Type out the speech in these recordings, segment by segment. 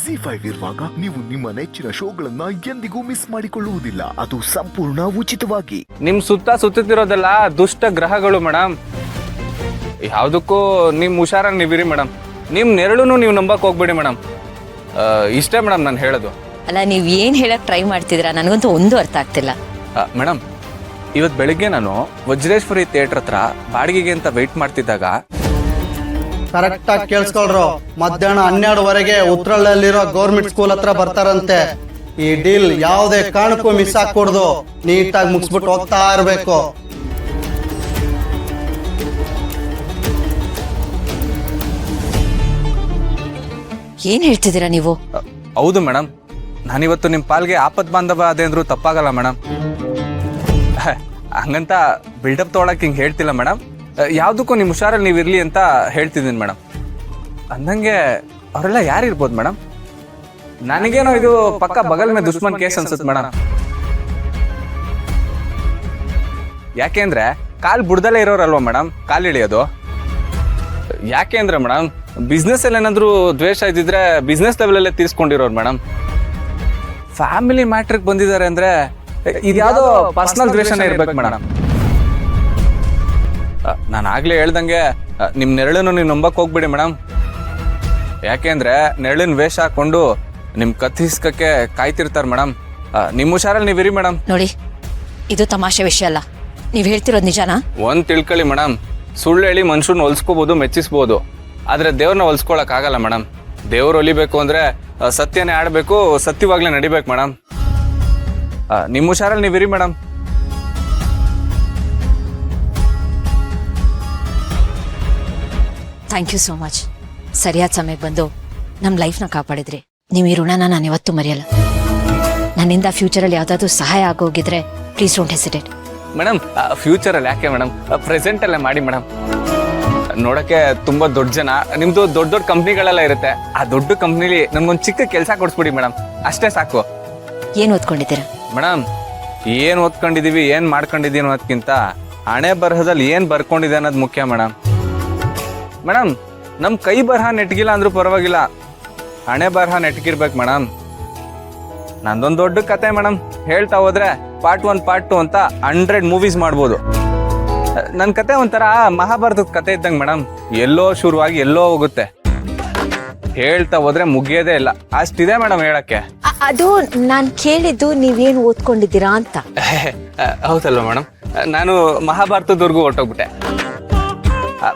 ZEE5 ಇರುವಾಗ ನೀವು ನಿಮ್ಮ ನೆಚ್ಚಿನ ಶೋಗಳನ್ನ ಎಂದಿಗೂ ಮಿಸ್ ಮಾಡಿಕೊಳ್ಳುವುದಿಲ್ಲ. ಅದು ಸಂಪೂರ್ಣ ಉಚಿತವಾಗಿ. ನಿಮ್ ಸುತ್ತುತ್ತಿರೋದೆಲ್ಲ ದುಷ್ಟ ಗ್ರಹಗಳು ಮೇಡಮ್. ಯಾವ್ದಕ್ಕೂ ನಿಮ್ ಹುಷಾರಾಗಿ ನೀವಿರಿ ಮೇಡಮ್. ನಿಮ್ ನೆರಳುನು ನೀವು ನಂಬಕ್ ಹೋಗ್ಬೇಡಿ ಮೇಡಮ್. ಇಷ್ಟೇ ಮೇಡಮ್ ನಾನು ಹೇಳೋದು. ಅಲ್ಲ, ನೀವ್ ಏನ್ ಹೇಳಕ್ ಟ್ರೈ ಮಾಡ್ತಿದ್ದೀರಾ ನನಗಂತೂ ಒಂದು ಅರ್ಥ ಆಗ್ತಿಲ್ಲ. ಮೇಡಮ್, ಇವತ್ತು ಬೆಳಿಗ್ಗೆ ನಾನು ವಜ್ರೇಶ್ವರಿ ಥಿಯೇಟರ್ ಹತ್ರ ಬಾಡಿಗೆಗೆ ಅಂತ ವೆಯ್ಟ್ ಮಾಡ್ತಿದ್ದಾಗ ಕರೆಕ್ಟ್ ಆಗಿ ಕೇಳಿಸ್ಕೊಳ್ರು. ಮಧ್ಯಾಹ್ನ 12ವರೆಗೆ ಉತ್ರಳ್ಳಲ್ಲಿರೋ ಗೌರ್ಮೆಂಟ್ ಸ್ಕೂಲ್ ಹತ್ರ ಬರ್ತಾರಂತೆ. ಈ ಡೀಲ್ ಯಾವುದೇ ಕಾರಣಕ್ಕೂ ಮಿಸ್ ಆಗ್ಕೂಡ್ದು. ನೀಟಾಗಿ ಮುಗಿಸ್ಬಿಟ್ಟು ಹೋಗ್ತಾ ಇರ್ಬೇಕು. ಏನ್ ಹೇಳ್ತಿದ್ದೀರಾ ನೀವು? ಹೌದು ಮೇಡಮ್, ನಾನಿವತ್ತು ನಿಮ್ಮ ಪಾಲ್ಗೆ ಆಪತ್ ಬಾಂಧವ ಅದೇ ಅಂದ್ರೂ ತಪ್ಪಾಗಲ್ಲ ಮೇಡಮ್. ಹಂಗಂತ ಬಿಲ್ಡಪ್ ತೊಗೊಳಕ್ ಹಿಂಗೆ ಹೇಳ್ತಿಲ್ಲ ಮೇಡಮ್. ಯಾವುದಕ್ಕೂ ನಿಮ್ಮ ಹುಷಾರಲ್ಲಿ ನೀವು ಇರಲಿ ಅಂತ ಹೇಳ್ತಿದ್ದೀನಿ ಮೇಡಮ್. ಅಂದಂಗೆ ಅವರೆಲ್ಲ ಯಾರಿರ್ಬೋದು ಮೇಡಮ್? ನನಗೇನೋ ಇದು ಪಕ್ಕ ಬಗಲ್ ಮೇಲೆ ದುಶ್ಮನ್ ಕೇಸ್ ಅನ್ಸುತ್ತೆ ಮೇಡಮ್. ಯಾಕೆಂದ್ರೆ ಕಾಲ್ ಬುಡ್ದಲ್ಲೇ ಇರೋರಲ್ವ ಮೇಡಮ್ ಕಾಲ್ ಇಳಿಯೋದು. ಯಾಕೆ ಅಂದ್ರೆ ಮೇಡಮ್, ಬಿಸ್ನೆಸ್ ಅಲ್ಲಿ ಏನಾದ್ರು ದ್ವೇಷ ಇದ್ದಿದ್ರೆ ಬಿಸ್ನೆಸ್ ಲೆವೆಲಲ್ಲೇ ತೀರ್ಸ್ಕೊಂಡಿರೋರು ಮೇಡಮ್. ಫ್ಯಾಮಿಲಿ ಮ್ಯಾಟ್ರಿಗೆ ಬಂದಿದ್ದಾರೆ ಅಂದ್ರೆ ಇದ್ಯಾವುದೋ ಪರ್ಸನಲ್ ದ್ವೇಷನೇ ಇರ್ಬೇಕು ಮೇಡಮ್. ನಾನು ಆಗ್ಲೇ ಹೇಳ್ದಂಗೆ ನಿಮ್ಮ ನೆರಳನ್ನು ನೀವು ನಂಬಕ್ ಹೋಗ್ಬಿಡಿ ಮೇಡಮ್. ಯಾಕೆಂದ್ರೆ ನೆರಳಿನ ವೇಷ ಹಾಕೊಂಡು ನಿಮ್ ಕತ್ತಿಸ್ಕಕ್ಕೆ ಕಾಯ್ತಿರ್ತಾರೆ ಮೇಡಮ್. ನಿಮ್ಮ ಹುಷಾರಲ್ಲಿ ನೀವಿರಿ ಮೇಡಮ್. ನೋಡಿ, ಇದು ತಮಾಷೆ ವಿಷಯ ಅಲ್ಲ. ನೀವ್ ಹೇಳ್ತಿರೋದು ನಿಜಾನಾ? ಒಂದ್ ತಿಳ್ಕೊಳ್ಳಿ ಮೇಡಮ್, ಸುಳ್ಳು ಹೇಳಿ ಮನುಷ್ಯನ ಹೊಲ್ಸ್ಕೋಬಹುದು, ಮೆಚ್ಚಿಸ್ಬೋದು. ಆದ್ರೆ ದೇವ್ರನ್ನ ಹೊಲ್ಸ್ಕೊಳಕ್ ಆಗಲ್ಲ ಮೇಡಮ್. ದೇವ್ರು ಹೊಲಿಬೇಕು ಅಂದ್ರೆ ಸತ್ಯನೇ ಆಡ್ಬೇಕು, ಸತ್ಯವಾಗ್ಲೇ ನಡಿಬೇಕು ಮೇಡಮ್. ನಿಮ್ಮ ಹುಷಾರಲ್ಲಿ ನೀವಿರಿ madam. Thank you so much. ಸರಿಯಾದ ಸಮಯಕ್ಕೆ ಬಂದು ನಮ್ಮ ಲೈಫ್ನ ಕಾಪಾಡಿದ್ರಿ. ನೀವು ಈ ಋಣನ ನಾನು ಇವತ್ತು ಮರೆಯಲ್ಲ. ನನ್ನಿಂದ ಫ್ಯೂಚರಲ್ಲಿ ಯಾವ್ದಾದ್ರು ಸಹಾಯ ಆಗೋಗಿದ್ರೆ ಪ್ಲೀಸ್ ಡೋಂಟ್ ಹೆಸಿಟೇಟ್. ಮೇಡಮ್, ಫ್ಯೂಚರಲ್ಲಿ ಯಾಕೆ ಮೇಡಮ್, ಪ್ರೆಸೆಂಟಲ್ಲೇ ಮಾಡಿ ಮೇಡಮ್. ನೋಡಕ್ಕೆ ತುಂಬಾ ದೊಡ್ಡ ಜನ, ನಿಮ್ದು ದೊಡ್ಡ ದೊಡ್ಡ ಕಂಪ್ನಿಗಳೆಲ್ಲ ಇರುತ್ತೆ. ಆ ದೊಡ್ಡ ಕಂಪ್ನಿಲಿ ನಮ್ಗೊಂದು ಚಿಕ್ಕ ಕೆಲಸ ಕೊಡಿಸ್ಬಿಡಿ ಮೇಡಮ್, ಅಷ್ಟೇ ಸಾಕು. ಏನು ಓದ್ಕೊಂಡಿದ್ದೀರಾ ಮೇಡಮ್? ಏನ್ ಓದ್ಕೊಂಡಿದೀವಿ, ಏನ್ ಮಾಡ್ಕೊಂಡಿದೀವಿ ಅನ್ನೋದಕ್ಕಿಂತ ಹಣೆ ಬರಹದಲ್ಲಿ ಏನ್ ಬರ್ಕೊಂಡಿದೆ ಅನ್ನೋದು ಮುಖ್ಯ ಮೇಡಮ್. ಮೇಡಮ್, ನಮ್ ಕೈ ಬರಹ ನೆಟ್ಗಿಲ್ಲ ಅಂದ್ರೂ ಪರವಾಗಿಲ್ಲ, ಹಣೆ ಬರಹ ನೆಟ್ಗಿರ್ಬೇಕು ಮೇಡಮ್. ನಂದೊಂದು ದೊಡ್ಡ ಕತೆ ಮೇಡಮ್, ಹೇಳ್ತಾ ಹೋದ್ರೆ ಪಾರ್ಟ್ 1 ಪಾರ್ಟ್ 2 ಅಂತ 100 ಮೂವೀಸ್ ಮಾಡ್ಬೋದು. ನನ್ನ ಕತೆ ಒಂಥರ ಮಹಾಭಾರತದ ಕತೆ ಇದ್ದಂಗೆ ಮೇಡಮ್. ಎಲ್ಲೋ ಶುರುವಾಗಿ ಎಲ್ಲೋ ಹೋಗುತ್ತೆ, ಹೇಳ್ತಾ ಹೋದ್ರೆ ಮುಗಿಯೋದೇ ಇಲ್ಲ, ಅಷ್ಟಿದೆ ಮೇಡಮ್ ಹೇಳಕ್ಕೆ. ಅದು ನಾನ್ ಕೇಳಿದ್ದು ನೀವೇನು ಓದ್ಕೊಂಡಿದ್ದೀರಾ ಅಂತ. ಹೌದಲ್ವ ಮೇಡಮ್, ನಾನು ಮಹಾಭಾರತದವರೆಗೂ ಹೊರಟೋಗ್ಬಿಟ್ಟೆ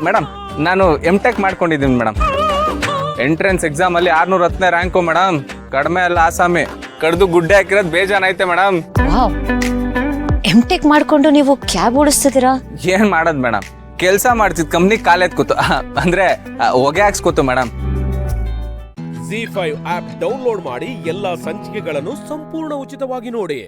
ಮೇಡಮ್. ನಾನು M.Tech ಮಾಡ್ಕೊಂಡಿದ್ದೀನಿ ಮೇಡಮ್. ಎಂಟ್ರೆನ್ಸ್ ಎಕ್ಸಾಮ್ ಅಲ್ಲಿ 610ನೇ ರ್ಯಾಂಕು ಮೇಡಮ್. ಕಡಿಮೆ ಅಲ್ಲ ಆಸಾಮಿ, ಕಡ್ದು ಗುಡ್ಡೆ ಹಾಕಿರೋದು ಬೇಜಾನೈತೆ ಮೇಡಮ್. M.Tech ಮಾಡ್ಕೊಂಡು ನೀವು ಕ್ಯಾಬ್ ಓಡಿಸ್ತಿದ್ದೀರಾ? ಏನ್ ಮಾಡೋದ್ ಮೇಡಮ್, ಕೆಲ್ಸ ಮಾಡ್ತಿದ್ ಕಂಪ್ನಿ ಕಾಲೆತ್ ಕೂತು, ಅಂದ್ರೆ ಹೊಗೆ ಹಾಕ್ಸ್ಕೊತು ಮೇಡಮ್. ZEE5 ಆಪ್ ಡೌನ್ಲೋಡ್ ಮಾಡಿ ಎಲ್ಲಾ ಸಂಚಿಕೆಗಳನ್ನು ಸಂಪೂರ್ಣ ಉಚಿತವಾಗಿ ನೋಡಿ.